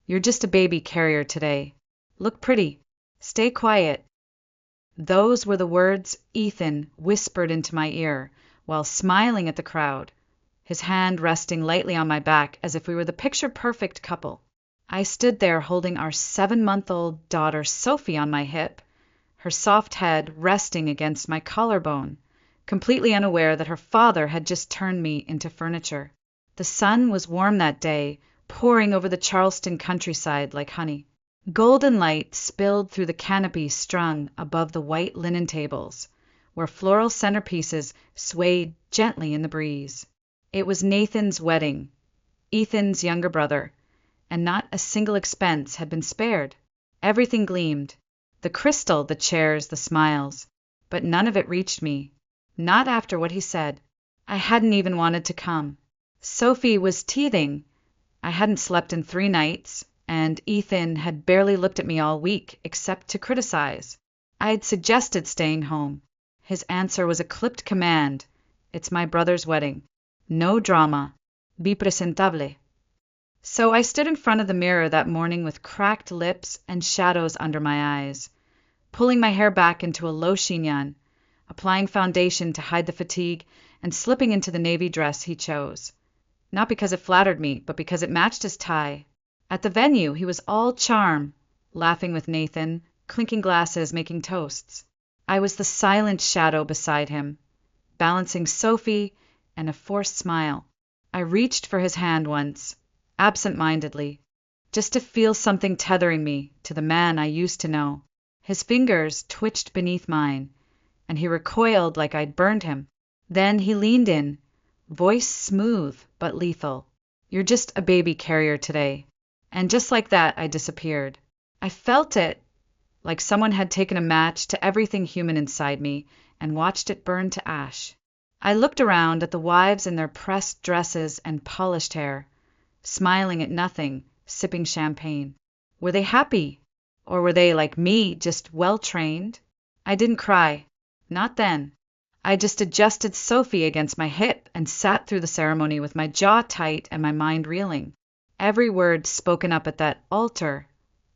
You're just a baby carrier today. Look pretty. Stay quiet. Those were the words Ethan whispered into my ear while smiling at the crowd, his hand resting lightly on my back as if we were the picture-perfect couple. I stood there holding our 7-month-old daughter Sophie on my hip, her soft head resting against my collarbone, completely unaware that her father had just turned me into furniture. The sun was warm that day, pouring over the Charleston countryside like honey. Golden light spilled through the canopy strung above the white linen tables, where floral centerpieces swayed gently in the breeze. It was Nathan's wedding, Ethan's younger brother, and not a single expense had been spared. Everything gleamed, the crystal, the chairs, the smiles, but none of it reached me, not after what he said. I hadn't even wanted to come. Sophie was teething. I hadn't slept in 3 nights, and Ethan had barely looked at me all week except to criticize. I had suggested staying home. His answer was a clipped command. It's my brother's wedding. No drama. Be presentable. So I stood in front of the mirror that morning with cracked lips and shadows under my eyes, pulling my hair back into a low chignon, applying foundation to hide the fatigue, and slipping into the navy dress he chose. Not because it flattered me, but because it matched his tie. At the venue, he was all charm, laughing with Nathan, clinking glasses, making toasts. I was the silent shadow beside him, balancing Sophie and a forced smile. I reached for his hand once, absent-mindedly, just to feel something tethering me to the man I used to know. His fingers twitched beneath mine, and he recoiled like I'd burned him. Then he leaned in, voice smooth but lethal. You're just a baby carrier today. And just like that, I disappeared. I felt it, like someone had taken a match to everything human inside me and watched it burn to ash. I looked around at the wives in their pressed dresses and polished hair, smiling at nothing, sipping champagne. Were they happy? Or were they, like me, just well-trained? I didn't cry. Not then. I just adjusted Sophie against my hip and sat through the ceremony with my jaw tight and my mind reeling. Every word spoken up at that altar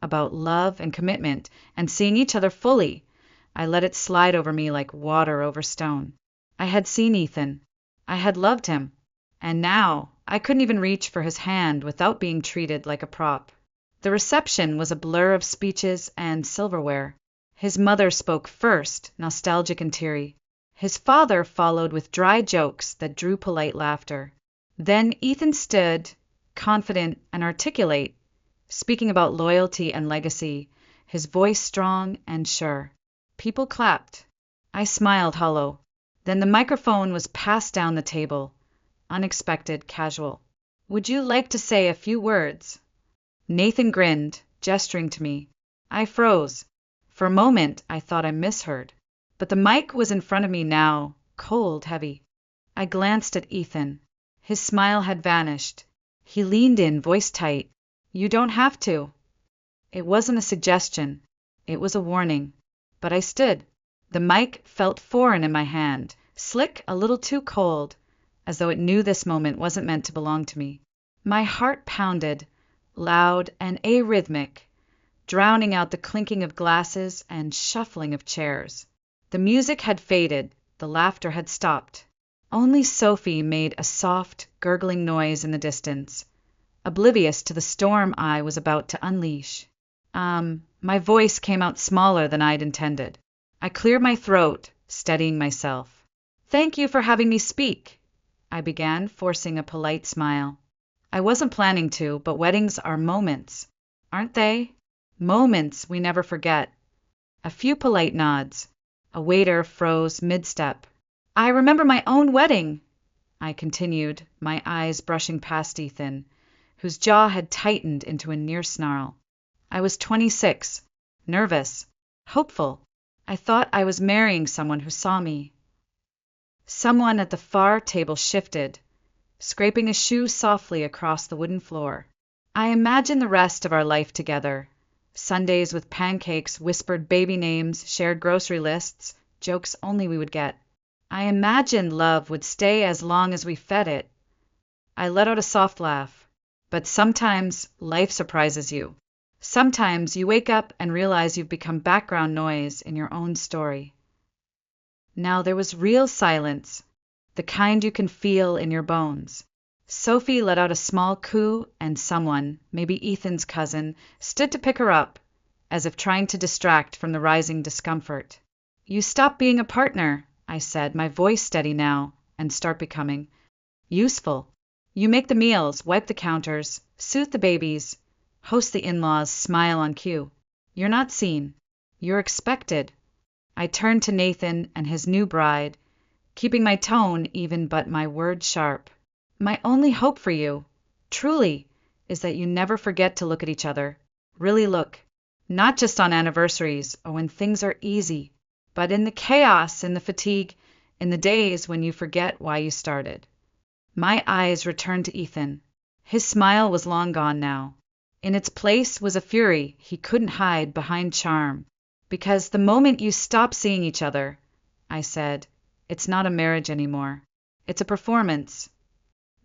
about love and commitment and seeing each other fully, I let it slide over me like water over stone. I had seen Ethan. I had loved him. And now I couldn't even reach for his hand without being treated like a prop. The reception was a blur of speeches and silverware. His mother spoke first, nostalgic and teary. His father followed with dry jokes that drew polite laughter. Then Ethan stood, confident and articulate, speaking about loyalty and legacy, his voice strong and sure. People clapped. I smiled hollow. Then the microphone was passed down the table, unexpected, casual. Would you like to say a few words? Nathan grinned, gesturing to me. I froze. For a moment, I thought I misheard. But the mic was in front of me now, cold, heavy. I glanced at Ethan. His smile had vanished. He leaned in, voice tight. You don't have to. It wasn't a suggestion. It was a warning. But I stood. The mic felt foreign in my hand, slick, a little too cold, as though it knew this moment wasn't meant to belong to me. My heart pounded, loud and arrhythmic, drowning out the clinking of glasses and shuffling of chairs. The music had faded, the laughter had stopped. Only Sophie made a soft, gurgling noise in the distance, oblivious to the storm I was about to unleash. My voice came out smaller than I'd intended. I cleared my throat, steadying myself. Thank you for having me speak, I began, forcing a polite smile. I wasn't planning to, but weddings are moments, aren't they? Moments we never forget. A few polite nods. A waiter froze mid-step. I remember my own wedding, I continued, my eyes brushing past Ethan, whose jaw had tightened into a near snarl. I was 26, nervous, hopeful. I thought I was marrying someone who saw me. Someone at the far table shifted, scraping a shoe softly across the wooden floor. I imagined the rest of our life together. Sundays with pancakes, whispered baby names, shared grocery lists, jokes only we would get. I imagined love would stay as long as we fed it. I let out a soft laugh. But sometimes life surprises you. Sometimes you wake up and realize you've become background noise in your own story. Now there was real silence, the kind you can feel in your bones. Sophie let out a small coo, and someone, maybe Ethan's cousin, stood to pick her up, as if trying to distract from the rising discomfort. "You stop being a partner," I said, my voice steady now, and start becoming useful. "You make the meals, wipe the counters, soothe the babies, host the in-laws, smile on cue. You're not seen. You're expected." I turned to Nathan and his new bride, keeping my tone even but my words sharp. "My only hope for you, truly, is that you never forget to look at each other. Really look. Not just on anniversaries or when things are easy, but in the chaos, in the fatigue, in the days when you forget why you started." My eyes returned to Ethan. His smile was long gone now. In its place was a fury he couldn't hide behind charm. "Because the moment you stop seeing each other," I said, "it's not a marriage anymore. It's a performance."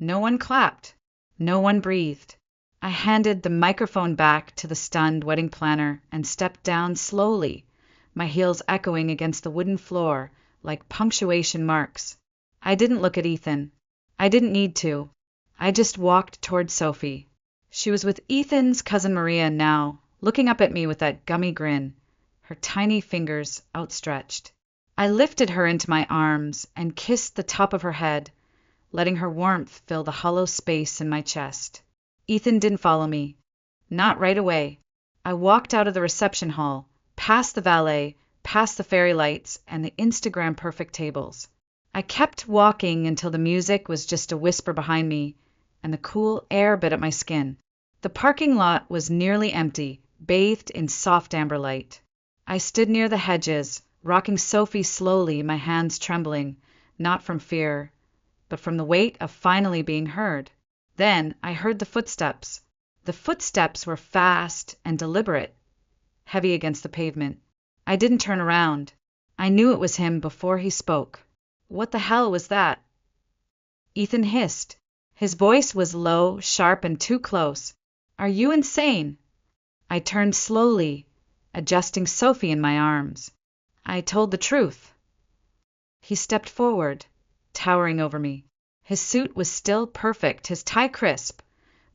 No one clapped. No one breathed. I handed the microphone back to the stunned wedding planner and stepped down slowly, my heels echoing against the wooden floor like punctuation marks. I didn't look at Ethan. I didn't need to. I just walked toward Sophie. She was with Ethan's cousin Maria now, looking up at me with that gummy grin, her tiny fingers outstretched. I lifted her into my arms and kissed the top of her head, letting her warmth fill the hollow space in my chest. Ethan didn't follow me. Not right away. I walked out of the reception hall, past the valet, past the fairy lights, and the Instagram-perfect tables. I kept walking until the music was just a whisper behind me, and the cool air bit at my skin. The parking lot was nearly empty, bathed in soft amber light. I stood near the hedges, rocking Sophie slowly, my hands trembling, not from fear, but from the weight of finally being heard. Then I heard the footsteps. The footsteps were fast and deliberate, heavy against the pavement. I didn't turn around. I knew it was him before he spoke. "What the hell was that?" Ethan hissed. His voice was low, sharp, and too close. "Are you insane?" I turned slowly, adjusting Sophie in my arms. "I told the truth." He stepped forward, towering over me. His suit was still perfect, his tie crisp,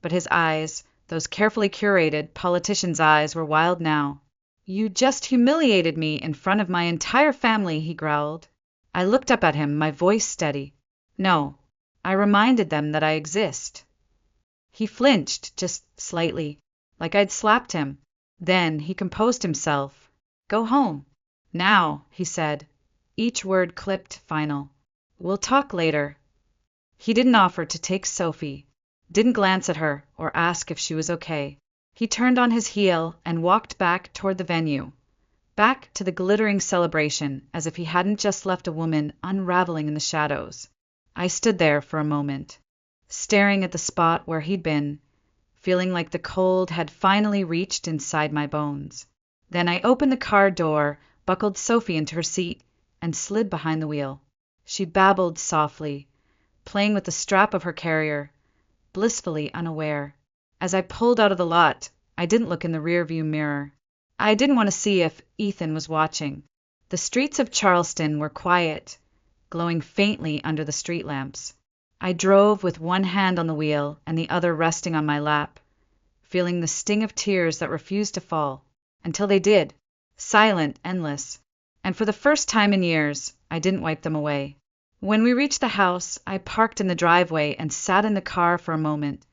but his eyes, those carefully curated politician's eyes, were wild now. "You just humiliated me in front of my entire family," he growled. I looked up at him, my voice steady. "No, I reminded them that I exist." He flinched, just slightly, like I'd slapped him. Then he composed himself. "Go home." "Now," he said, each word clipped final. "We'll talk later." He didn't offer to take Sophie, didn't glance at her or ask if she was okay. He turned on his heel and walked back toward the venue, back to the glittering celebration, as if he hadn't just left a woman unraveling in the shadows. I stood there for a moment, staring at the spot where he'd been, feeling like the cold had finally reached inside my bones. Then I opened the car door, buckled Sophie into her seat, and slid behind the wheel. She babbled softly, playing with the strap of her carrier, blissfully unaware. As I pulled out of the lot, I didn't look in the rearview mirror. I didn't want to see if Ethan was watching. The streets of Charleston were quiet, glowing faintly under the street lamps. I drove with one hand on the wheel and the other resting on my lap, feeling the sting of tears that refused to fall, until they did, silent, endless. And for the first time in years, I didn't wipe them away. When we reached the house, I parked in the driveway and sat in the car for a moment,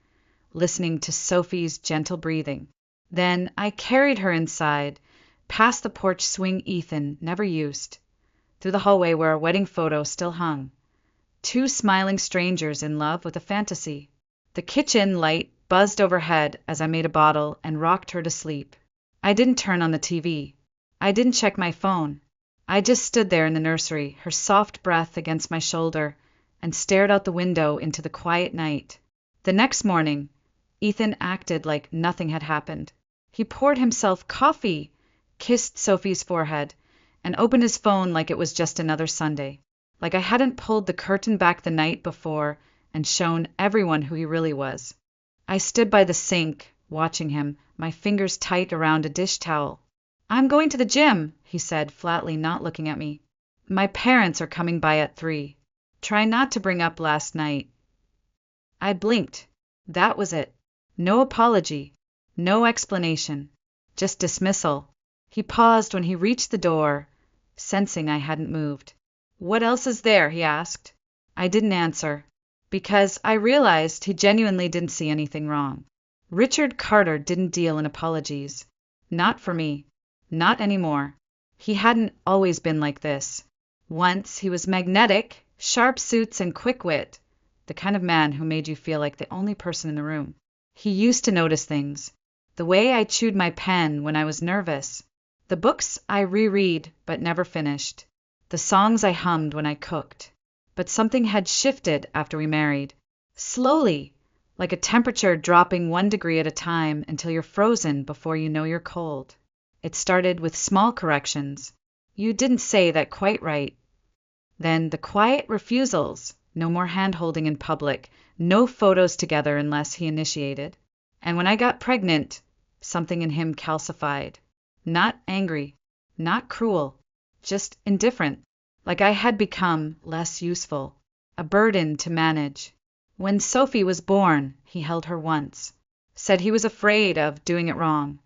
listening to Sophie's gentle breathing. Then I carried her inside, past the porch swing Ethan never used, through the hallway where our wedding photo still hung. Two smiling strangers in love with a fantasy. The kitchen light buzzed overhead as I made a bottle and rocked her to sleep. I didn't turn on the TV. I didn't check my phone. I just stood there in the nursery, her soft breath against my shoulder, and stared out the window into the quiet night. The next morning, Ethan acted like nothing had happened. He poured himself coffee, kissed Sophie's forehead, and opened his phone like it was just another Sunday, like I hadn't pulled the curtain back the night before and shown everyone who he really was. I stood by the sink, watching him, my fingers tight around a dish towel. "I'm going to the gym," he said flatly, not looking at me. "My parents are coming by at 3. Try not to bring up last night." I blinked. That was it. No apology. No explanation. Just dismissal. He paused when he reached the door, sensing I hadn't moved. "What else is there?" he asked. I didn't answer, because I realized he genuinely didn't see anything wrong. Richard Carter didn't deal in apologies. Not for me. Not anymore. He hadn't always been like this. Once he was magnetic, sharp suits and quick wit, the kind of man who made you feel like the only person in the room. He used to notice things. The way I chewed my pen when I was nervous. The books I reread but never finished. The songs I hummed when I cooked. But something had shifted after we married. Slowly, like a temperature dropping 1 degree at a time until you're frozen before you know you're cold. It started with small corrections. "You didn't say that quite right." Then the quiet refusals. No more hand-holding in public. No photos together unless he initiated. And when I got pregnant, something in him calcified. Not angry. Not cruel. Just indifferent. Like I had become less useful. A burden to manage. When Sophie was born, he held her once. Said he was afraid of doing it wrong.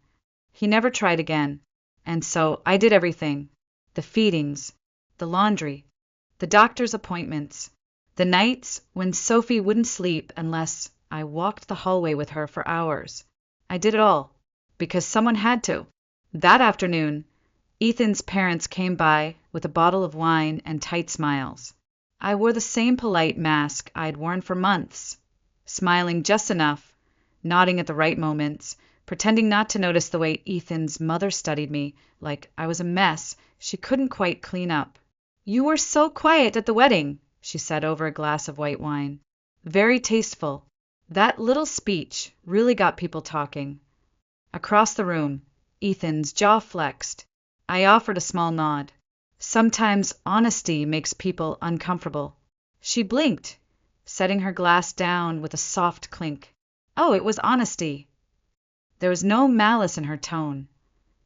He never tried again. And so I did everything. The feedings. The laundry. The doctor's appointments. The nights when Sophie wouldn't sleep unless I walked the hallway with her for hours. I did it all. Because someone had to. That afternoon, Ethan's parents came by with a bottle of wine and tight smiles. I wore the same polite mask I'd worn for months, smiling just enough, nodding at the right moments, pretending not to notice the way Ethan's mother studied me, like I was a mess she couldn't quite clean up. "You were so quiet at the wedding," she said over a glass of white wine. Very tasteful. That little speech really got people talking. Across the room, Ethan's jaw flexed. I offered a small nod. Sometimes honesty makes people uncomfortable. She blinked, setting her glass down with a soft clink. Oh, it was honesty. There was no malice in her tone,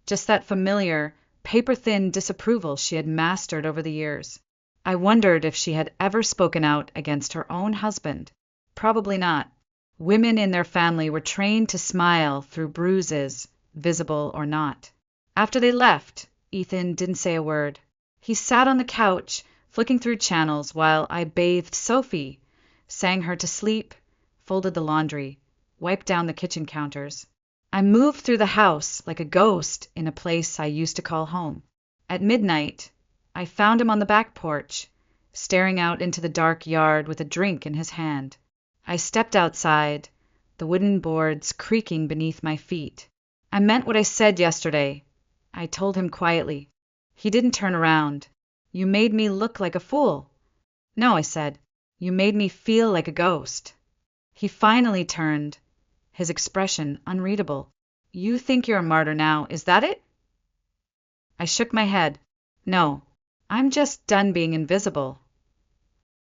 just that familiar, paper-thin disapproval she had mastered over the years. I wondered if she had ever spoken out against her own husband. Probably not. Women in their family were trained to smile through bruises, visible or not. After they left, Ethan didn't say a word. He sat on the couch, flicking through channels while I bathed Sophie, sang her to sleep, folded the laundry, wiped down the kitchen counters. I moved through the house like a ghost in a place I used to call home. At midnight, I found him on the back porch, staring out into the dark yard with a drink in his hand. I stepped outside, the wooden boards creaking beneath my feet. "I meant what I said yesterday," I told him quietly. He didn't turn around. "You made me look like a fool." "No," I said. "You made me feel like a ghost." He finally turned, his expression unreadable. "You think you're a martyr now, is that it?" I shook my head. "No, I'm just done being invisible."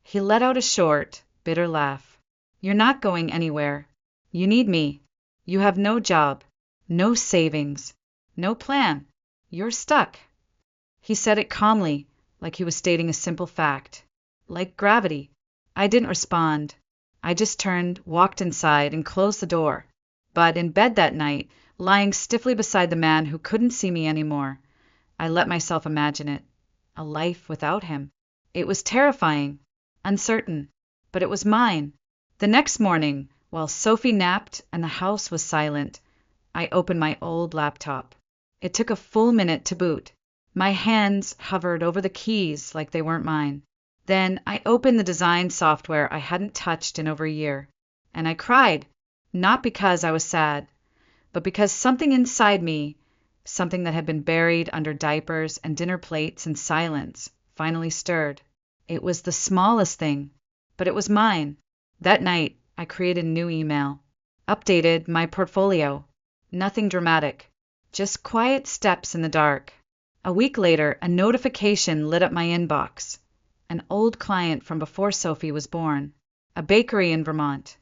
He let out a short, bitter laugh. "You're not going anywhere. You need me. You have no job, no savings, no plan. You're stuck." He said it calmly, like he was stating a simple fact. Like gravity. I didn't respond. I just turned, walked inside, and closed the door. But in bed that night, lying stiffly beside the man who couldn't see me anymore, I let myself imagine it. A life without him. It was terrifying, uncertain, but it was mine. The next morning, while Sophie napped and the house was silent, I opened my old laptop. It took a full minute to boot. My hands hovered over the keys like they weren't mine. Then I opened the design software I hadn't touched in over a year, and I cried, not because I was sad, but because something inside me, something that had been buried under diapers and dinner plates and silence, finally stirred. It was the smallest thing, but it was mine. That night, I created a new email, updated my portfolio. Nothing dramatic, just quiet steps in the dark. A week later, a notification lit up my inbox. An old client from before Sophie was born, a bakery in Vermont.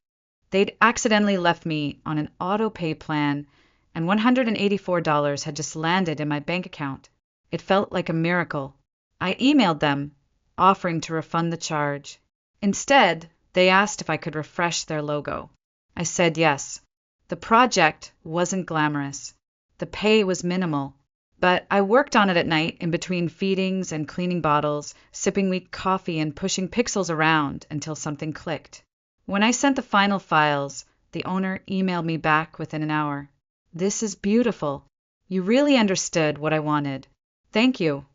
They'd accidentally left me on an auto pay plan, and $184 had just landed in my bank account. It felt like a miracle. I emailed them, offering to refund the charge. Instead, they asked if I could refresh their logo. I said yes. The project wasn't glamorous. The pay was minimal. But I worked on it at night in between feedings and cleaning bottles, sipping weak coffee and pushing pixels around until something clicked. When I sent the final files, the owner emailed me back within an hour. "This is beautiful. You really understood what I wanted. Thank you."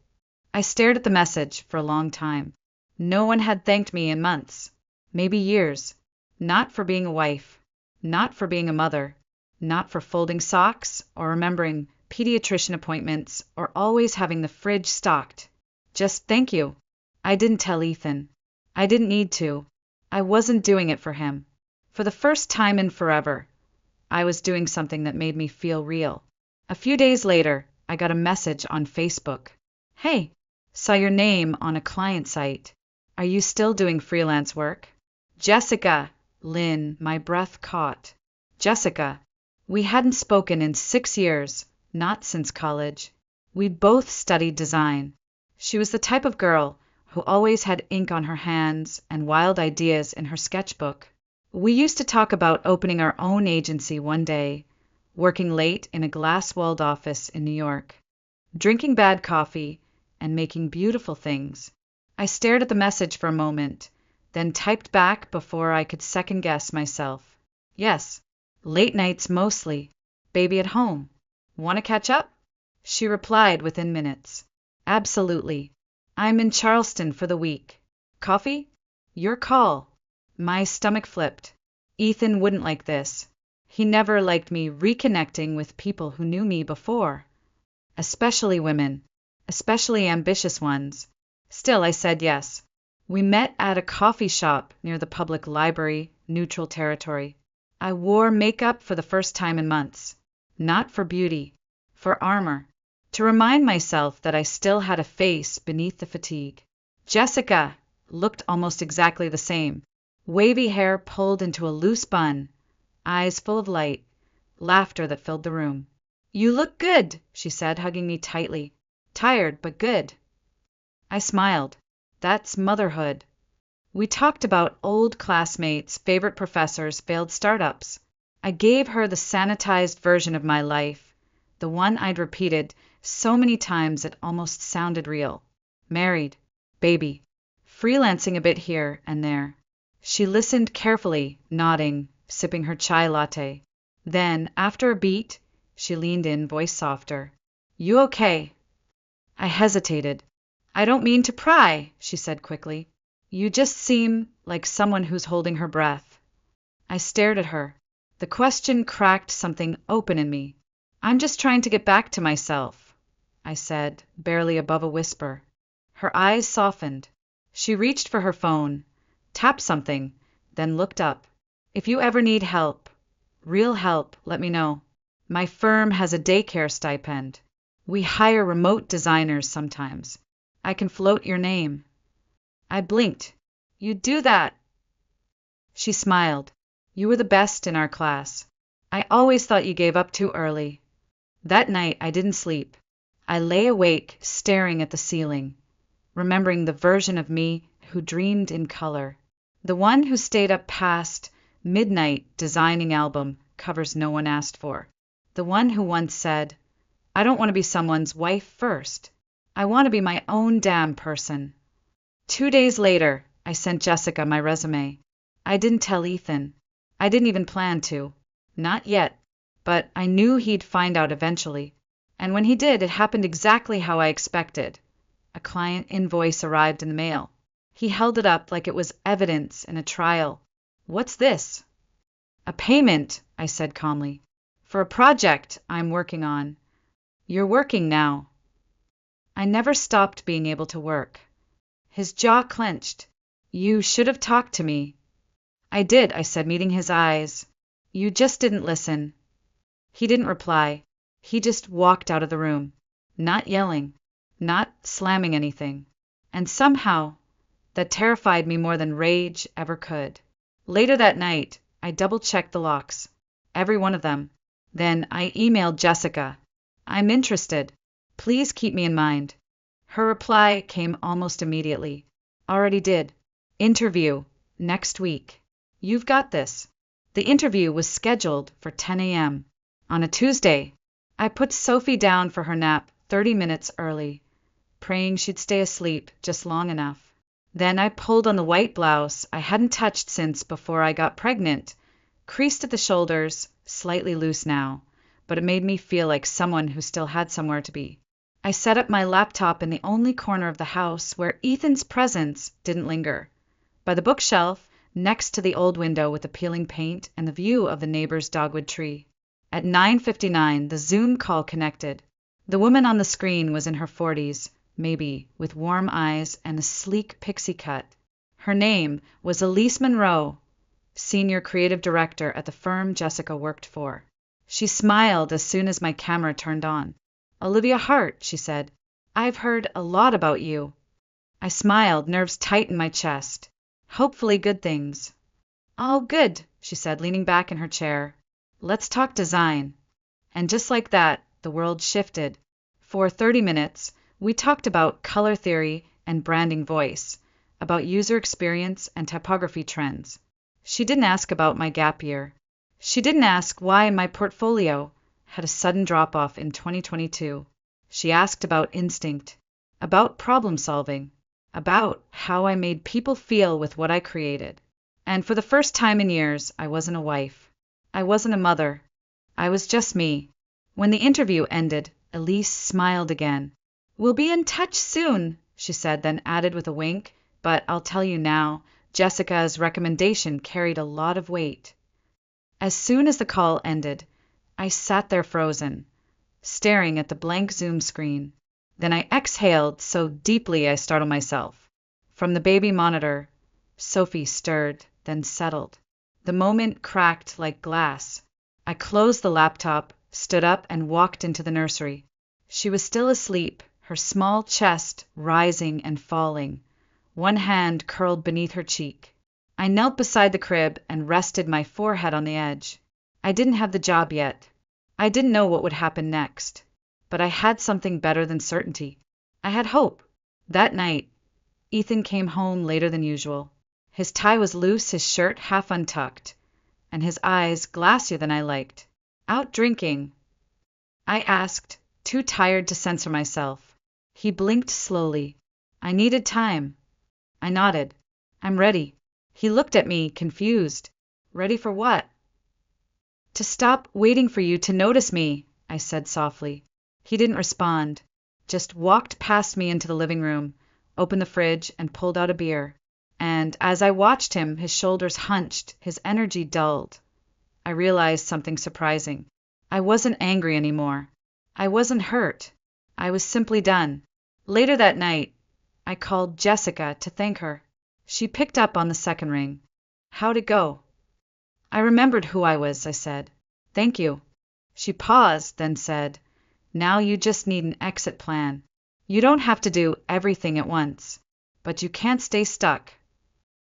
I stared at the message for a long time. No one had thanked me in months, maybe years. Not for being a wife, not for being a mother, not for folding socks or remembering pediatrician appointments or always having the fridge stocked. Just thank you. I didn't tell Ethan. I didn't need to. I wasn't doing it for him. For the first time in forever, I was doing something that made me feel real. A few days later, I got a message on Facebook. "Hey, saw your name on a client site. Are you still doing freelance work?" Jessica, Lynn, my breath caught. Jessica. We hadn't spoken in 6 years, not since college. We'd both studied design. She was the type of girl who always had ink on her hands and wild ideas in her sketchbook. We used to talk about opening our own agency one day, working late in a glass-walled office in New York, drinking bad coffee, and making beautiful things. I stared at the message for a moment, then typed back before I could second-guess myself. "Yes, late nights mostly. Baby at home. Want to catch up?" She replied within minutes. "Absolutely. I'm in Charleston for the week. Coffee? Your call." My stomach flipped. Ethan wouldn't like this. He never liked me reconnecting with people who knew me before. Especially women. Especially ambitious ones. Still, I said yes. We met at a coffee shop near the public library, neutral territory. I wore makeup for the first time in months. Not for beauty. For armor. To remind myself that I still had a face beneath the fatigue. Jessica looked almost exactly the same. Wavy hair pulled into a loose bun, eyes full of light, laughter that filled the room. "You look good," she said, hugging me tightly. "Tired, but good." I smiled. That's motherhood. We talked about old classmates, favorite professors, failed startups. I gave her the sanitized version of my life, the one I'd repeated so many times it almost sounded real. Married, baby, freelancing a bit here and there. She listened carefully, nodding, sipping her chai latte. Then, after a beat, she leaned in, voice softer. "You okay?" I hesitated. "I don't mean to pry," she said quickly. "You just seem like someone who's holding her breath." I stared at her. The question cracked something open in me. "I'm just trying to get back to myself," I said, barely above a whisper. Her eyes softened. She reached for her phone, tapped something, then looked up. "If you ever need help, real help, let me know. My firm has a daycare stipend. We hire remote designers sometimes. I can float your name." I blinked. "You do that?" She smiled. "You were the best in our class. I always thought you gave up too early." That night I didn't sleep. I lay awake, staring at the ceiling, remembering the version of me who dreamed in color. The one who stayed up past midnight designing album covers no one asked for. The one who once said, "I don't want to be someone's wife first. I want to be my own damn person." 2 days later, I sent Jessica my resume. I didn't tell Ethan. I didn't even plan to. Not yet. But I knew he'd find out eventually. And when he did, it happened exactly how I expected. A client invoice arrived in the mail. He held it up like it was evidence in a trial. "What's this?" "A payment," I said calmly, "for a project I'm working on. You're working now." I never stopped being able to work. His jaw clenched. "You should have talked to me." "I did," I said, meeting his eyes. "You just didn't listen." He didn't reply. He just walked out of the room, not yelling, not slamming anything. And somehow, that terrified me more than rage ever could. Later that night, I double-checked the locks. Every one of them. Then I emailed Jessica. I'm interested. Please keep me in mind. Her reply came almost immediately. Already did. Interview. Next week. You've got this. The interview was scheduled for 10 a.m. on a Tuesday. I put Sophie down for her nap 30 minutes early, praying she'd stay asleep just long enough. Then I pulled on the white blouse I hadn't touched since before I got pregnant, creased at the shoulders, slightly loose now, but it made me feel like someone who still had somewhere to be. I set up my laptop in the only corner of the house where Ethan's presence didn't linger, by the bookshelf next to the old window with the peeling paint and the view of the neighbor's dogwood tree. At 9:59, the Zoom call connected. The woman on the screen was in her 40s, maybe, with warm eyes and a sleek pixie cut. Her name was Elise Monroe, senior creative director at the firm Jessica worked for. She smiled as soon as my camera turned on. "Olivia Hart," she said, "I've heard a lot about you." I smiled, nerves tight in my chest. Hopefully good things. "Oh, good," she said, leaning back in her chair. "Let's talk design." And just like that, the world shifted. For 30 minutes, we talked about color theory and branding voice, about user experience and typography trends. She didn't ask about my gap year. She didn't ask why my portfolio had a sudden drop-off in 2022. She asked about instinct, about problem solving, about how I made people feel with what I created. And for the first time in years, I wasn't a wife. I wasn't a mother. I was just me. When the interview ended, Elise smiled again. "We'll be in touch soon," she said, then added with a wink, "but I'll tell you now, Jessica's recommendation carried a lot of weight." As soon as the call ended, I sat there frozen, staring at the blank Zoom screen. Then I exhaled so deeply I startled myself. From the baby monitor, Sophie stirred, then settled. The moment cracked like glass. I closed the laptop, stood up, and walked into the nursery. She was still asleep, her small chest rising and falling, one hand curled beneath her cheek. I knelt beside the crib and rested my forehead on the edge. I didn't have the job yet. I didn't know what would happen next. But I had something better than certainty. I had hope. That night, Ethan came home later than usual. His tie was loose, his shirt half untucked, and his eyes glassier than I liked. "Out drinking?" I asked, too tired to censor myself. He blinked slowly. "I needed time." I nodded. "I'm ready." He looked at me, confused. "Ready for what?" "To stop waiting for you to notice me," I said softly. He didn't respond, just walked past me into the living room, opened the fridge, and pulled out a beer. And as I watched him, his shoulders hunched, his energy dulled. I realized something surprising. I wasn't angry anymore. I wasn't hurt. I was simply done. Later that night, I called Jessica to thank her. She picked up on the second ring. "How'd it go?" I remembered who I was, I said. "Thank you." She paused, then said, "Now you just need an exit plan. You don't have to do everything at once, but you can't stay stuck."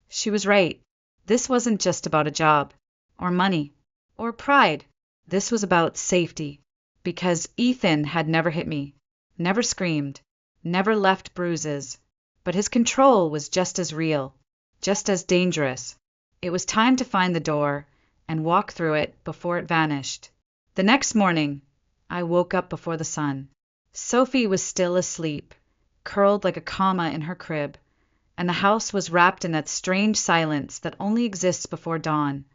She was right. This wasn't just about a job, or money, or pride. This was about safety, because Ethan had never hit me, never screamed, never left bruises, but his control was just as real, just as dangerous. It was time to find the door and walk through it before it vanished. The next morning, I woke up before the sun. Sophie was still asleep, curled like a comma in her crib, and the house was wrapped in that strange silence that only exists before dawn,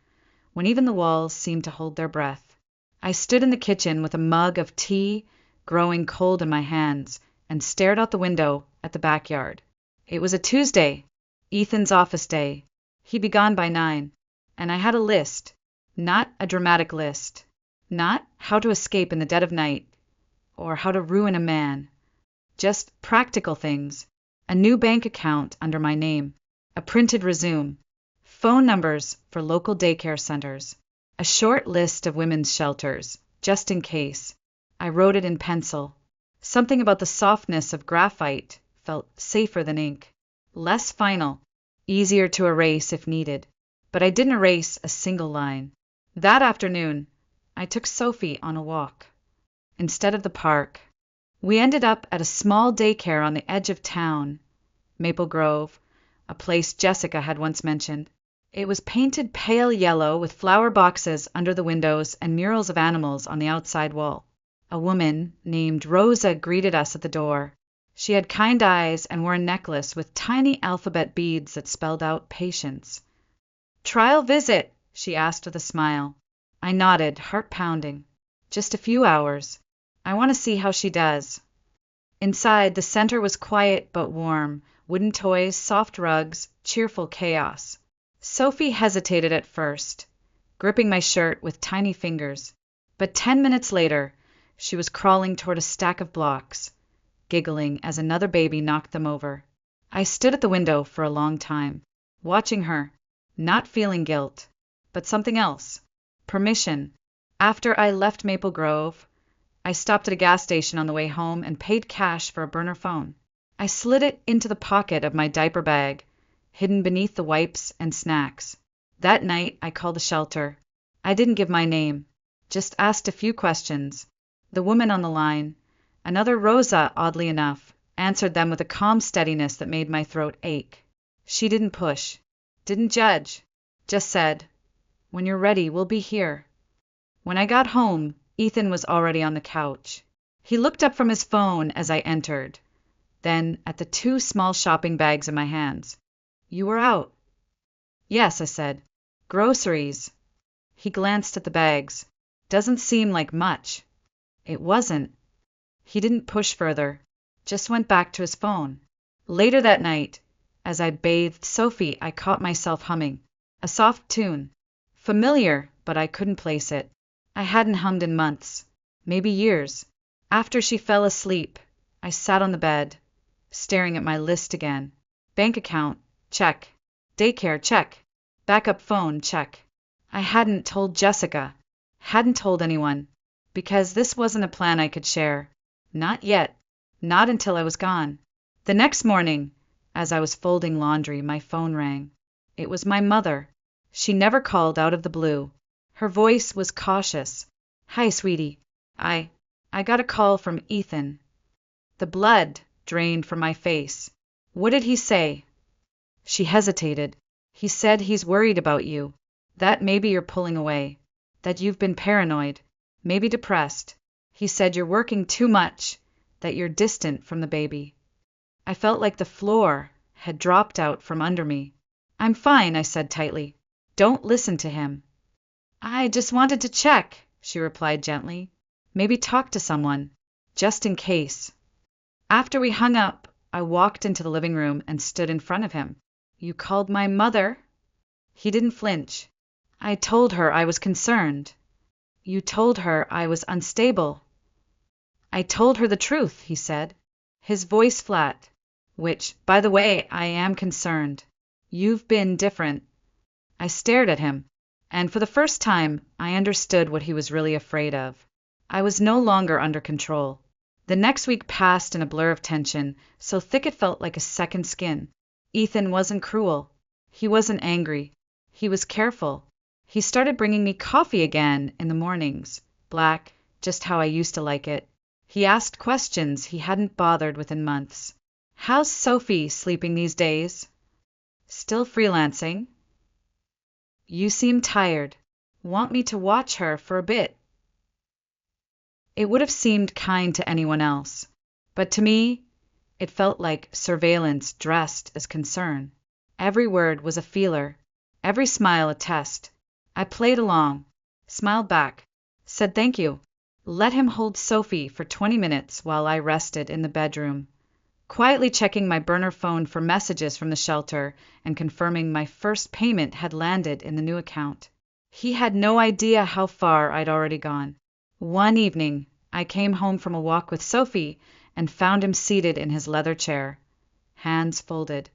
when even the walls seem to hold their breath. I stood in the kitchen with a mug of tea growing cold in my hands and stared out the window at the backyard. It was a Tuesday, Ethan's office day. He'd be gone by 9, and I had a list, not a dramatic list, not how to escape in the dead of night, or how to ruin a man, just practical things. A new bank account under my name, a printed resume, phone numbers for local daycare centers, a short list of women's shelters, just in case. I wrote it in pencil. Something about the softness of graphite felt safer than ink, less final, easier to erase if needed. but I didn't erase a single line. That afternoon, I took Sophie on a walk instead of the park. We ended up at a small daycare on the edge of town, Maple Grove, a place Jessica had once mentioned. It was painted pale yellow with flower boxes under the windows and murals of animals on the outside wall. A woman named Rosa greeted us at the door. She had kind eyes and wore a necklace with tiny alphabet beads that spelled out patience. "Trial visit?" she asked with a smile. I nodded, heart pounding. "Just a few hours. I want to see how she does." Inside, the center was quiet but warm. Wooden toys, soft rugs, cheerful chaos. Sophie hesitated at first, gripping my shirt with tiny fingers. But 10 minutes later, she was crawling toward a stack of blocks, giggling as another baby knocked them over. I stood at the window for a long time, watching her, not feeling guilt, but something else. Permission. After I left Maple Grove, I stopped at a gas station on the way home and paid cash for a burner phone. I slid it into the pocket of my diaper bag, hidden beneath the wipes and snacks. That night, I called the shelter. I didn't give my name, just asked a few questions. The woman on the line, another Rosa, oddly enough, answered them with a calm steadiness that made my throat ache. She didn't push, didn't judge, just said, "When you're ready, we'll be here." When I got home, Ethan was already on the couch. He looked up from his phone as I entered, then at the 2 small shopping bags in my hands. "You were out." "Yes," I said. "Groceries." He glanced at the bags. "Doesn't seem like much." It wasn't. He didn't push further, just went back to his phone. Later that night, as I bathed Sophie, I caught myself humming a soft tune. Familiar, but I couldn't place it. I hadn't hummed in months, maybe years. After she fell asleep, I sat on the bed, staring at my list again. Bank account, check. Daycare, check. Backup phone, check. I hadn't told Jessica, hadn't told anyone, because this wasn't a plan I could share. Not yet, not until I was gone. The next morning, as I was folding laundry, my phone rang. It was my mother. She never called out of the blue. Her voice was cautious. "Hi, sweetie. I got a call from Ethan." The blood drained from my face. "What did he say?" She hesitated. "He said he's worried about you, that maybe you're pulling away, that you've been paranoid, maybe depressed. He said you're working too much, that you're distant from the baby." I felt like the floor had dropped out from under me. "I'm fine," I said tightly. "Don't listen to him." "I just wanted to check," she replied gently. "Maybe talk to someone, just in case." After we hung up, I walked into the living room and stood in front of him. "You called my mother?" He didn't flinch. "I told her I was concerned." "You told her I was unstable." "I told her the truth," he said, his voice flat. "Which, by the way, I am concerned. You've been different." I stared at him, and for the first time, I understood what he was really afraid of. I was no longer under control. The next week passed in a blur of tension, so thick it felt like a second skin. Ethan wasn't cruel. He wasn't angry. He was careful. He started bringing me coffee again in the mornings, black, just how I used to like it. He asked questions he hadn't bothered with in months. "How's Sophie sleeping these days?" "Still freelancing." "You seem tired. Want me to watch her for a bit?" It would have seemed kind to anyone else, but to me, it felt like surveillance dressed as concern. Every word was a feeler, every smile a test. I played along, smiled back, said thank you, let him hold Sophie for 20 minutes while I rested in the bedroom, quietly checking my burner phone for messages from the shelter and confirming my first payment had landed in the new account. He had no idea how far I'd already gone. One evening, I came home from a walk with Sophie and found him seated in his leather chair, hands folded,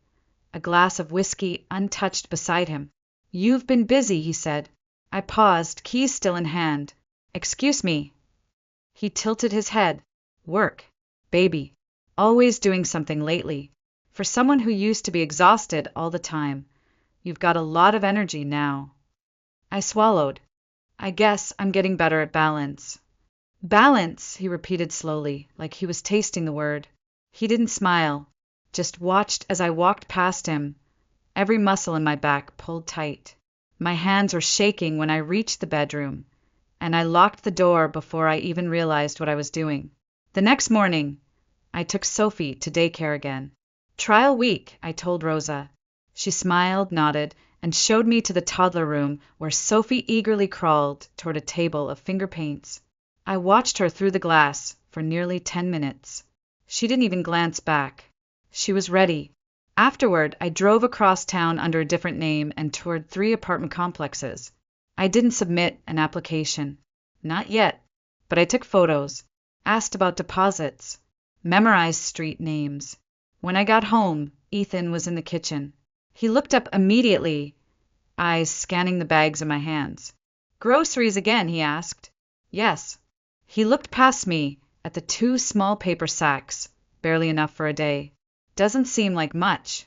a glass of whiskey untouched beside him. "You've been busy," he said. I paused, keys still in hand. "Excuse me." He tilted his head. "Work. Baby. Always doing something lately. For someone who used to be exhausted all the time, You've got a lot of energy now." I swallowed. "I guess I'm getting better at balance." "Balance," he repeated slowly, like he was tasting the word. He didn't smile, just watched as I walked past him, every muscle in my back pulled tight. My hands were shaking when I reached the bedroom, and I locked the door before I even realized what I was doing. The next morning, I took Sophie to daycare again. "Trial week," I told Rosa. She smiled, nodded, and showed me to the toddler room where Sophie eagerly crawled toward a table of finger paints. I watched her through the glass for nearly 10 minutes. She didn't even glance back. She was ready. Afterward, I drove across town under a different name and toured 3 apartment complexes. I didn't submit an application. Not yet. But I took photos, asked about deposits, memorized street names. When I got home, Ethan was in the kitchen. He looked up immediately, eyes scanning the bags in my hands. "Groceries again?" he asked. "Yes." He looked past me at the 2 small paper sacks, barely enough for a day. "Doesn't seem like much."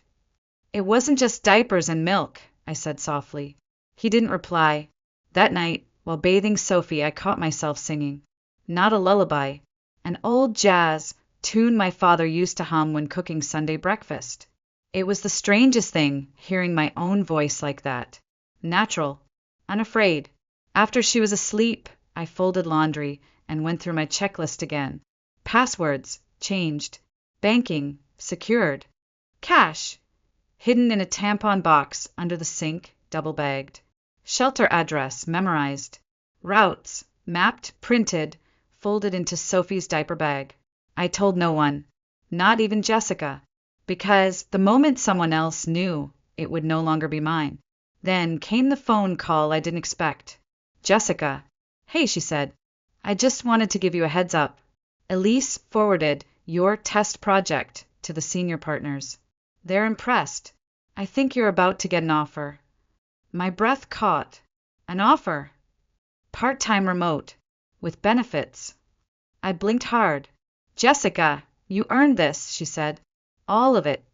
"It wasn't just diapers and milk," I said softly. He didn't reply. That night, while bathing Sophie, I caught myself singing. Not a lullaby, an old jazz tune my father used to hum when cooking Sunday breakfast. It was the strangest thing, hearing my own voice like that. Natural, unafraid. After she was asleep, I folded laundry and went through my checklist again. Passwords, changed. Banking, secured. Cash, hidden in a tampon box under the sink, double-bagged. Shelter address, memorized. Routes, mapped, printed, folded into Sophie's diaper bag. I told no one, not even Jessica, because the moment someone else knew, it would no longer be mine. Then came the phone call I didn't expect. "Jessica." "Hey," she said. "I just wanted to give you a heads up. Elise forwarded your test project to the senior partners. They're impressed. I think you're about to get an offer." My breath caught. An offer? Part-time remote, with benefits. I blinked hard. "Jessica, you earned this," she said. "All of it."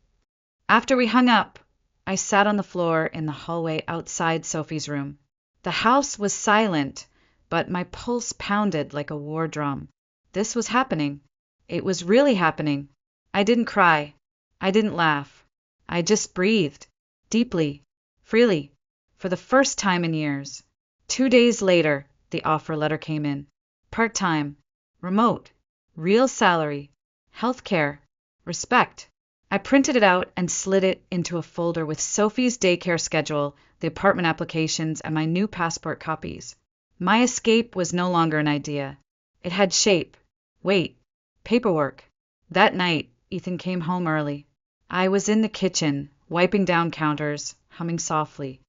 After we hung up, I sat on the floor in the hallway outside Sophie's room. The house was silent, but my pulse pounded like a war drum. This was happening. It was really happening. I didn't cry. I didn't laugh. I just breathed. Deeply. Freely. For the first time in years. 2 days later, the offer letter came in. Part-time. Remote. Real salary. Healthcare. Respect. I printed it out and slid it into a folder with Sophie's daycare schedule, the apartment applications, and my new passport copies. My escape was no longer an idea. It had shape, weight, paperwork. That night, Ethan came home early. I was in the kitchen, wiping down counters, humming softly.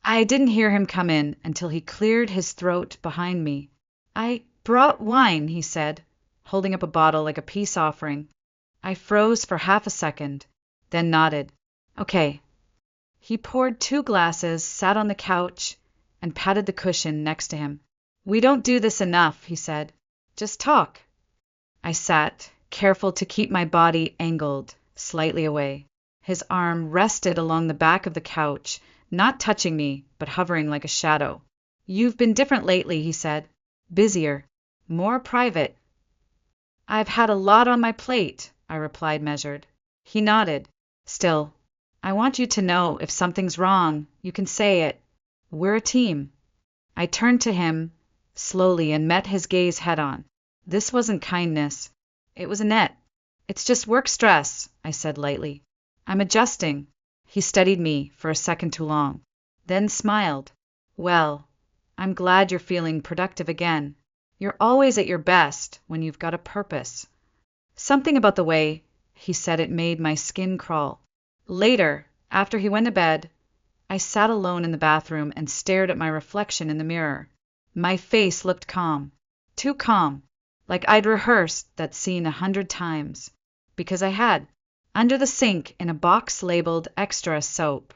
I didn't hear him come in until he cleared his throat behind me. "I brought wine," he said, holding up a bottle like a peace offering. I froze for half a second, then nodded. "Okay." He poured 2 glasses, sat on the couch, and patted the cushion next to him. "We don't do this enough," he said. "Just talk." I sat, careful to keep my body angled, slightly away. His arm rested along the back of the couch, not touching me, but hovering like a shadow. "You've been different lately," he said. "Busier. More private." "I've had a lot on my plate," I replied, measured. He nodded. "Still, I want you to know if something's wrong, you can say it. We're a team." I turned to him, slowly, and met his gaze head-on. This wasn't kindness. It was a net. "It's just work stress," I said lightly. "I'm adjusting." He studied me for a second too long, then smiled. "Well, I'm glad you're feeling productive again. You're always at your best when you've got a purpose." Something about the way he said it made my skin crawl. Later, after he went to bed, I sat alone in the bathroom and stared at my reflection in the mirror. My face looked calm. Too calm. Like I'd rehearsed that scene 100 times. Because I had. Under the sink, in a box labeled extra soap,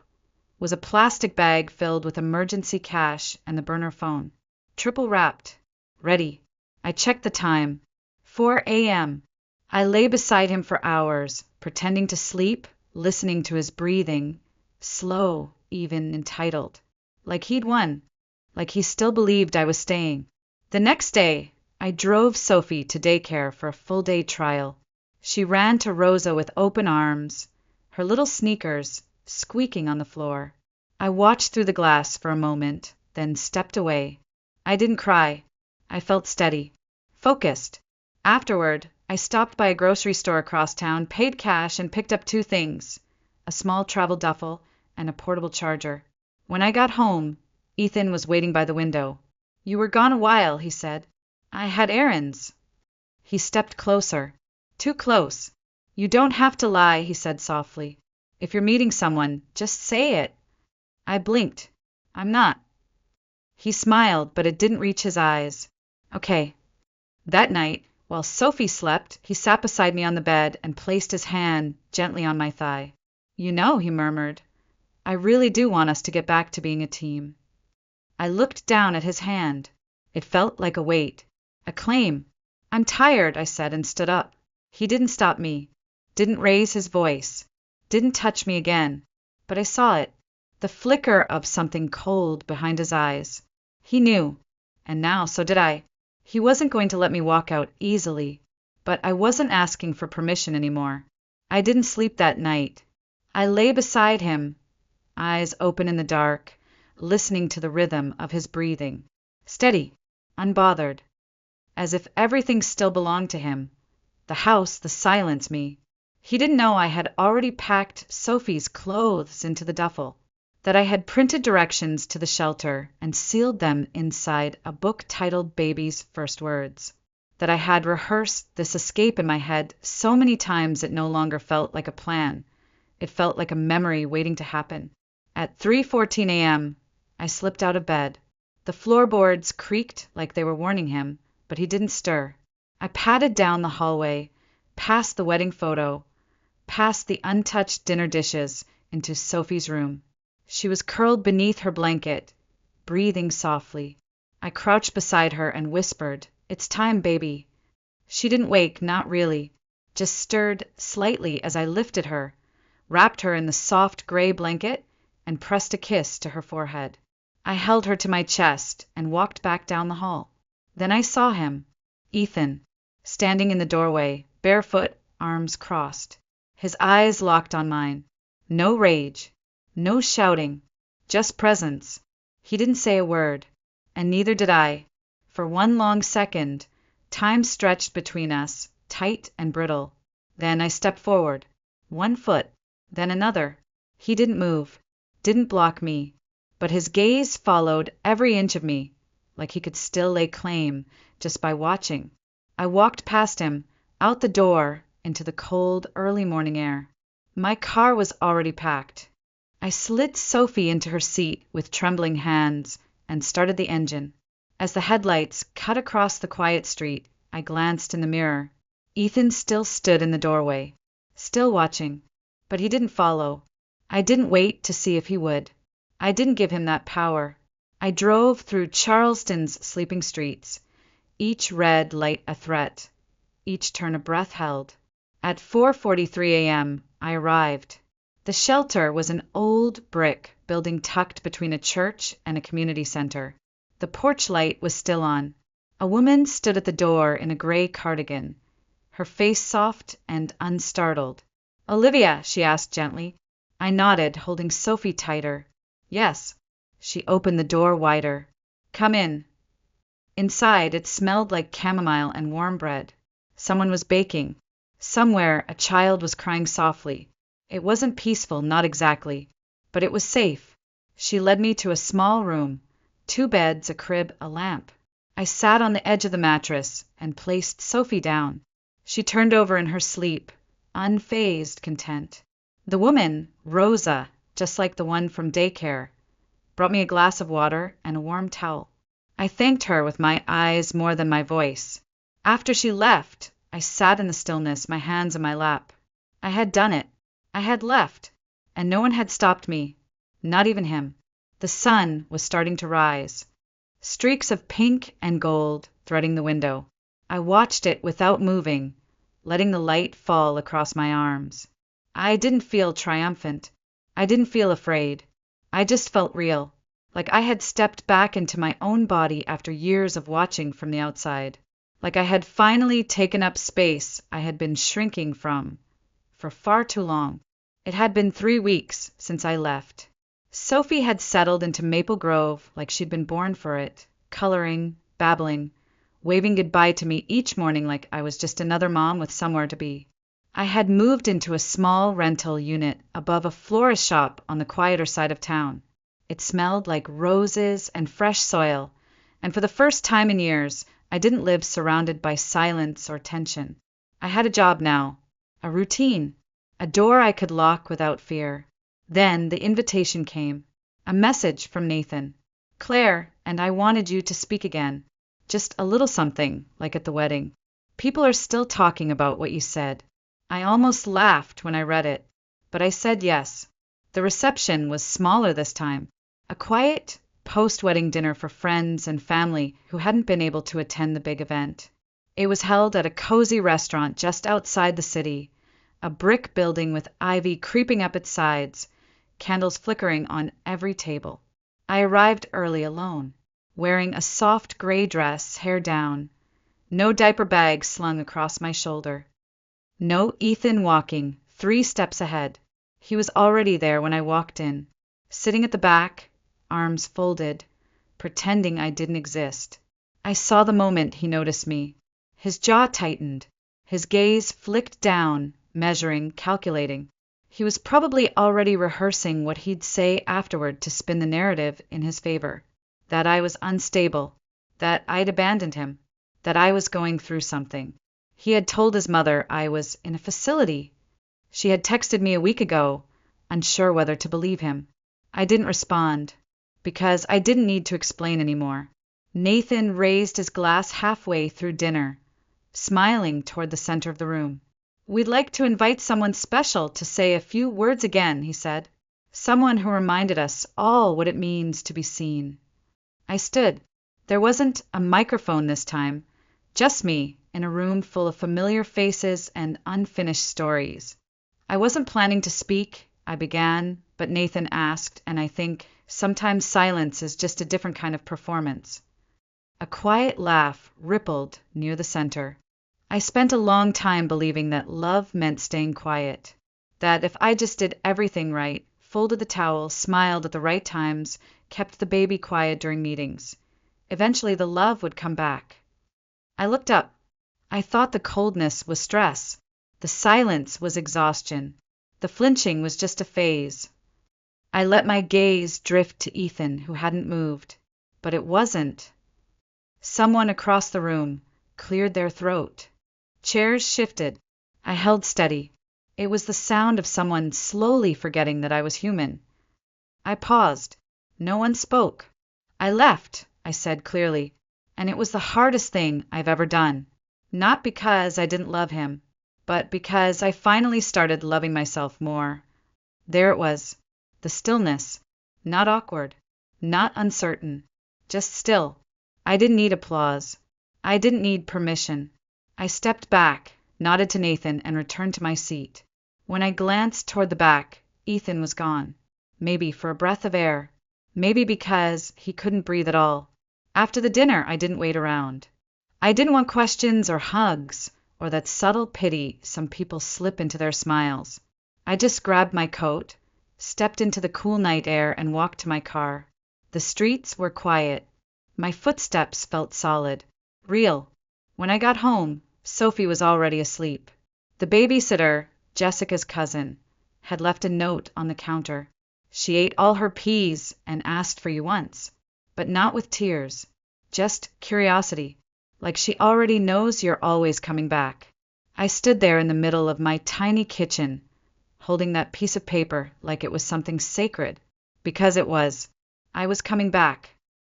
was a plastic bag filled with emergency cash and the burner phone. Triple wrapped. Ready. I checked the time. 4 a.m. I lay beside him for hours, pretending to sleep, listening to his breathing. Slow, even entitled. Like he'd won. Like he still believed I was staying. The next day, I drove Sophie to daycare for a full-day trial. She ran to Rosa with open arms, her little sneakers squeaking on the floor. I watched through the glass for a moment, then stepped away. I didn't cry. I felt steady, focused. Afterward, I stopped by a grocery store across town, paid cash, and picked up two things: a small travel duffel and a portable charger. When I got home, Ethan was waiting by the window. "You were gone a while," he said. "I had errands." He stepped closer. Too close. "You don't have to lie," he said softly. "If you're meeting someone, just say it." I blinked. "I'm not." He smiled, but it didn't reach his eyes. "Okay." That night, while Sophie slept, he sat beside me on the bed and placed his hand gently on my thigh. "You know," he murmured, "I really do want us to get back to being a team." I looked down at his hand. It felt like a weight, a claim. "I'm tired," I said, and stood up. He didn't stop me, didn't raise his voice, didn't touch me again. But I saw it, the flicker of something cold behind his eyes. He knew, and now so did I. He wasn't going to let me walk out easily, but I wasn't asking for permission anymore. I didn't sleep that night. I lay beside him, eyes open in the dark, listening to the rhythm of his breathing. Steady, unbothered, as if everything still belonged to him. The house, the silence, me. He didn't know I had already packed Sophie's clothes into the duffel, that I had printed directions to the shelter and sealed them inside a book titled Baby's First Words, that I had rehearsed this escape in my head so many times it no longer felt like a plan. It felt like a memory waiting to happen. At 3:14 a.m., I slipped out of bed. The floorboards creaked like they were warning him, but he didn't stir. I padded down the hallway, past the wedding photo, past the untouched dinner dishes, into Sophie's room. She was curled beneath her blanket, breathing softly. I crouched beside her and whispered, "It's time, baby." She didn't wake, not really, just stirred slightly as I lifted her, wrapped her in the soft gray blanket, and pressed a kiss to her forehead. I held her to my chest and walked back down the hall. Then I saw him, Ethan, standing in the doorway, barefoot, arms crossed. His eyes locked on mine. No rage, no shouting, just presence. He didn't say a word, and neither did I. For one long second, time stretched between us, tight and brittle. Then I stepped forward, one foot, then another. He didn't move, didn't block me, but his gaze followed every inch of me, like he could still lay claim just by watching. I walked past him, out the door, into the cold, early morning air. My car was already packed. I slid Sophie into her seat with trembling hands and started the engine. As the headlights cut across the quiet street, I glanced in the mirror. Ethan still stood in the doorway, still watching, but he didn't follow. I didn't wait to see if he would. I didn't give him that power. I drove through Charleston's sleeping streets, each red light a threat, each turn a breath held. At 4:43 a.m., I arrived. The shelter was an old brick building tucked between a church and a community center. The porch light was still on. A woman stood at the door in a gray cardigan, her face soft and unstartled. "Olivia," she asked gently. I nodded, holding Sophie tighter. "Yes." She opened the door wider. "Come in." Inside, it smelled like chamomile and warm bread. Someone was baking. Somewhere, a child was crying softly. It wasn't peaceful, not exactly, but it was safe. She led me to a small room, 2 beds, a crib, a lamp. I sat on the edge of the mattress and placed Sophie down. She turned over in her sleep, unfazed, content. The woman, Rosa, just like the one from daycare, brought me a glass of water and a warm towel. I thanked her with my eyes more than my voice. After she left, I sat in the stillness, my hands in my lap. I had done it. I had left, and no one had stopped me, not even him. The sun was starting to rise, streaks of pink and gold threading the window. I watched it without moving, letting the light fall across my arms. I didn't feel triumphant. I didn't feel afraid. I just felt real, like I had stepped back into my own body after years of watching from the outside, like I had finally taken up space I had been shrinking from for far too long. It had been 3 weeks since I left. Sophie had settled into Maple Grove like she'd been born for it, coloring, babbling, waving goodbye to me each morning like I was just another mom with somewhere to be. I had moved into a small rental unit above a florist shop on the quieter side of town. It smelled like roses and fresh soil, and for the first time in years, I didn't live surrounded by silence or tension. I had a job now, a routine, a door I could lock without fear. Then the invitation came, a message from Nathan. Claire, and I wanted you to speak again. Just a little something, like at the wedding. People are still talking about what you said. I almost laughed when I read it, but I said yes. The reception was smaller this time, a quiet post-wedding dinner for friends and family who hadn't been able to attend the big event. It was held at a cozy restaurant just outside the city, a brick building with ivy creeping up its sides, candles flickering on every table. I arrived early alone, wearing a soft gray dress, hair down, no diaper bag slung across my shoulder. No Ethan walking 3 steps ahead. He was already there when I walked in, sitting at the back, arms folded, pretending I didn't exist. I saw the moment he noticed me. His jaw tightened, his gaze flicked down, measuring, calculating. He was probably already rehearsing what he'd say afterward to spin the narrative in his favor. That I was unstable, that I'd abandoned him, that I was going through something. He had told his mother I was in a facility. She had texted me a week ago, unsure whether to believe him. I didn't respond, because I didn't need to explain anymore. Nathan raised his glass halfway through dinner, smiling toward the center of the room. We'd like to invite someone special to say a few words again, he said. Someone who reminded us all what it means to be seen. I stood. There wasn't a microphone this time, just me in a room full of familiar faces and unfinished stories. I wasn't planning to speak, I began, but Nathan asked, and I think sometimes silence is just a different kind of performance. A quiet laugh rippled near the center. I spent a long time believing that love meant staying quiet, that if I just did everything right, folded the towel, smiled at the right times, kept the baby quiet during meetings, eventually the love would come back. I looked up. I thought the coldness was stress. The silence was exhaustion. The flinching was just a phase. I let my gaze drift to Ethan, who hadn't moved. But it wasn't. Someone across the room cleared their throat. Chairs shifted. I held steady. It was the sound of someone slowly forgetting that I was human. I paused. No one spoke. I left, I said clearly, and it was the hardest thing I've ever done. Not because I didn't love him, but because I finally started loving myself more. There it was, the stillness, not awkward, not uncertain, just still. I didn't need applause. I didn't need permission. I stepped back, nodded to Nathan, and returned to my seat. When I glanced toward the back, Ethan was gone. Maybe for a breath of air. Maybe because he couldn't breathe at all. After the dinner, I didn't wait around. I didn't want questions or hugs, or that subtle pity some people slip into their smiles. I just grabbed my coat, stepped into the cool night air, and walked to my car. The streets were quiet. My footsteps felt solid, real. When I got home, Sophie was already asleep. The babysitter, Jessica's cousin, had left a note on the counter. She ate all her peas and asked for you once, but not with tears, just curiosity, like she already knows you're always coming back. I stood there in the middle of my tiny kitchen, holding that piece of paper like it was something sacred, because it was. I was coming back,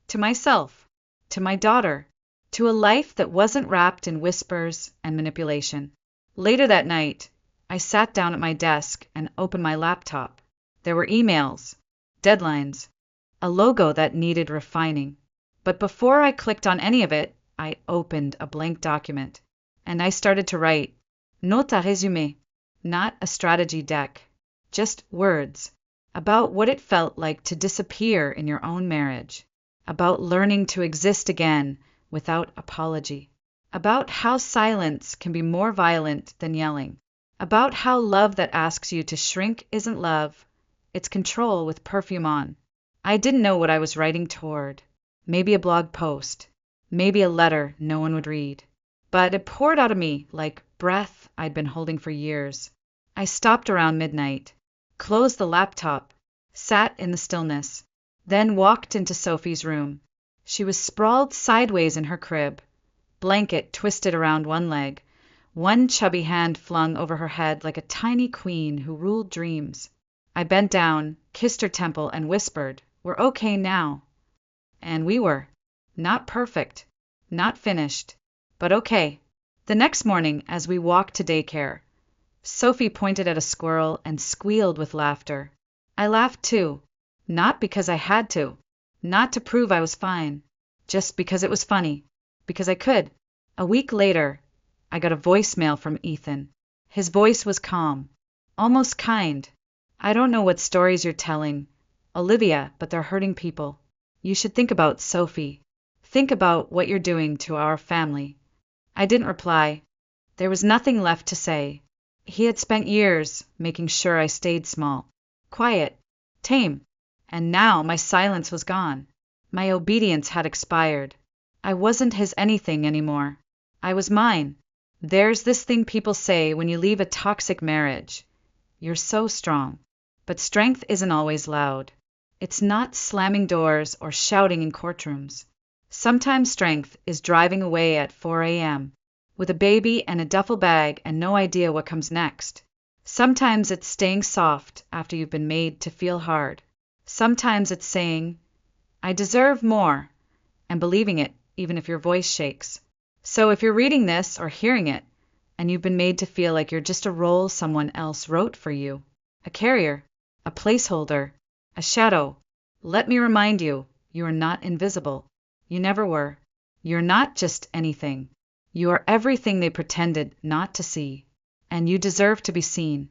to myself, to my daughter, to a life that wasn't wrapped in whispers and manipulation. Later that night, I sat down at my desk and opened my laptop. There were emails, deadlines, a logo that needed refining. But before I clicked on any of it, I opened a blank document, and I started to write. Note à résumé, not a strategy deck, just words. about what it felt like to disappear in your own marriage, about learning to exist again without apology, about how silence can be more violent than yelling, about how love that asks you to shrink isn't love, it's control with perfume on. I didn't know what I was writing toward. Maybe a blog post, maybe a letter no one would read. But it poured out of me like breath I'd been holding for years. I stopped around midnight, closed the laptop, sat in the stillness, then walked into Sophie's room. She was sprawled sideways in her crib, blanket twisted around one leg, one chubby hand flung over her head like a tiny queen who ruled dreams. I bent down, kissed her temple, and whispered, "We're okay now." And we were. Not perfect, not finished, but okay. The next morning, as we walked to daycare, Sophie pointed at a squirrel and squealed with laughter. I laughed too, not because I had to, not to prove I was fine, just because it was funny, because I could. A week later, I got a voicemail from Ethan. His voice was calm, almost kind. "I don't know what stories you're telling, Olivia, but they're hurting people. You should think about Sophie. Think about what you're doing to our family." I didn't reply. There was nothing left to say. He had spent years making sure I stayed small, quiet, tame, and now my silence was gone. My obedience had expired. I wasn't his anything anymore. I was mine. There's this thing people say when you leave a toxic marriage. You're so strong. But strength isn't always loud. It's not slamming doors or shouting in courtrooms. Sometimes strength is driving away at 4 a.m. with a baby and a duffel bag and no idea what comes next. Sometimes it's staying soft after you've been made to feel hard. Sometimes it's saying, "I deserve more," and believing it even if your voice shakes. So if you're reading this or hearing it, and you've been made to feel like you're just a role someone else wrote for you, a carrier, a placeholder, a shadow, let me remind you, you are not invisible. You never were. You're not just anything. You are everything they pretended not to see, and you deserve to be seen.